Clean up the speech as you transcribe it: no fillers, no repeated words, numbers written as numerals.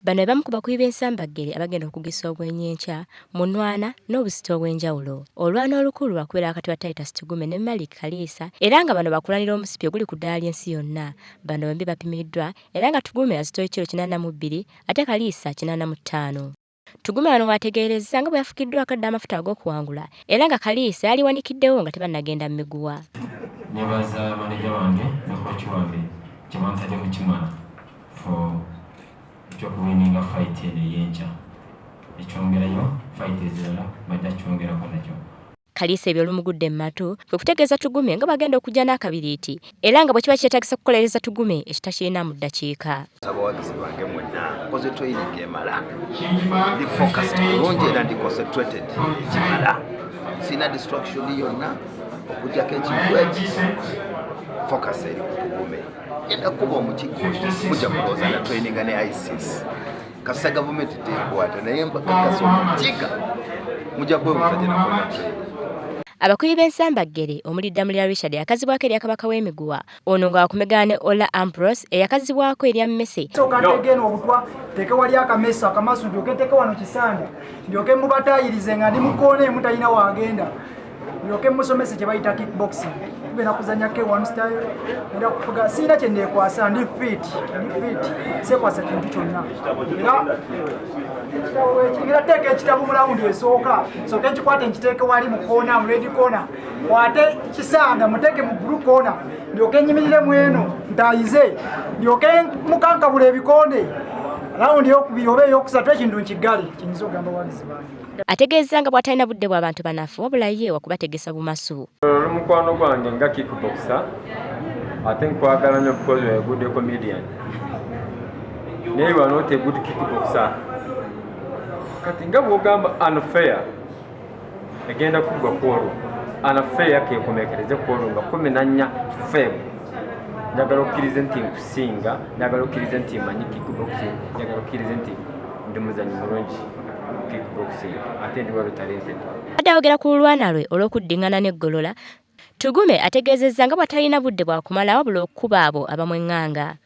Bano ebamu ku bakubi b'ensambagere abagenda okugisa obwenyenkya mu Nwana n'obuzito obw'enjawulo. Olwana olukulu lwakubeera wakati wa Titus Tugume ne Malik Kaliisa era nga bano bakulanira omusipi oguli ku ddaala ly'ensi yonna. Bano bombi bapimiddwa era nga Tugume azitowa ekiro 82 ate Kaliisa 85. Tugume wano wategeerezza nga bwe yafukiddwa akadde amafuta ag'okuwangula era nga Kaliisa yali wanikiddewo nga tebannagenda mu miguwa. Nebaza maneja wange ne kochi wange kye bansabye mu kimala for winning a fight yenkya ekyongerayo fight ezirala bajja kyongerako nakyo. Kaliisa ebyo olumugudde mu matu kwe kutegeeza Tugume nga bagenda okujja n'akabiriiti era nga bwe kiba kyetagisa kukolereza Tugume ekitakirina mu ddakiika. Abawagizi bange mwenna nkoze training emala ndi focused bulungi era ndi concentrated ekimala sina distraction yonna okujjako ekintu eki focus eri ku Tugume enda kuba omukigo mujja kulowooza na training ne ISIS kasa gavumenti tekwata naye mbakakasa omukiga mujja kwebuuza gye nakola training. Abakubi b'ensambagere omuli Damulira Richard yakazibwako eri Kabaka w'Emiguwa ono nga wakumegana ne Ola Ambrose eyakazibwako eri Mmese. Sokategeno obutwa teke wali akamesa akamasu ndyoke teke wano kisanda ndyoke mubatayirize nga ndi mukone mutalina wagenda ndyoke musomese kye bayita kickboxing tugenda kuzanya K1 style era kuvuga sina kye ndekwasa ndi fit sekwasa kintu kyonna era teke ekitabu mu raundi esooka soke nkikwate nkiteeke wali mu koona mu red corner kwate kisanda muteke mu blue corner ndyoke nyimirire mu eno ntayize ndyoke mukankabula ebikonde raundi eyokubiri oba eyokusatu ekintu nkigali kiyinza okugamba wagizi bange. Ategeeza nga bw'atalina budde bw'abantu banafu wabula ye wakubategesa bumasu. Mukwano gwange nga kickboxer ate nkwagala nnyo because you're a good comedian. Naye you are not a good kickboxer. Kati nga bw'ogamba unfair egenda kuggwa kwolwo unfair kekomekereze kwolwo nga 14 feb njagala okkirize nti nkusinga njagala okkirize nti manyi kickboxing njagala okkirize nti ndi muzanyi mulungi kickboxing ate ndi wali talented. Adde ayogera ku lulwana lwe olw'okuddiŋŋana n'eggolola Tugume ategeezezza nga bw'atalina budde bwa kumala wabula okukuba abo abamweŋŋanga.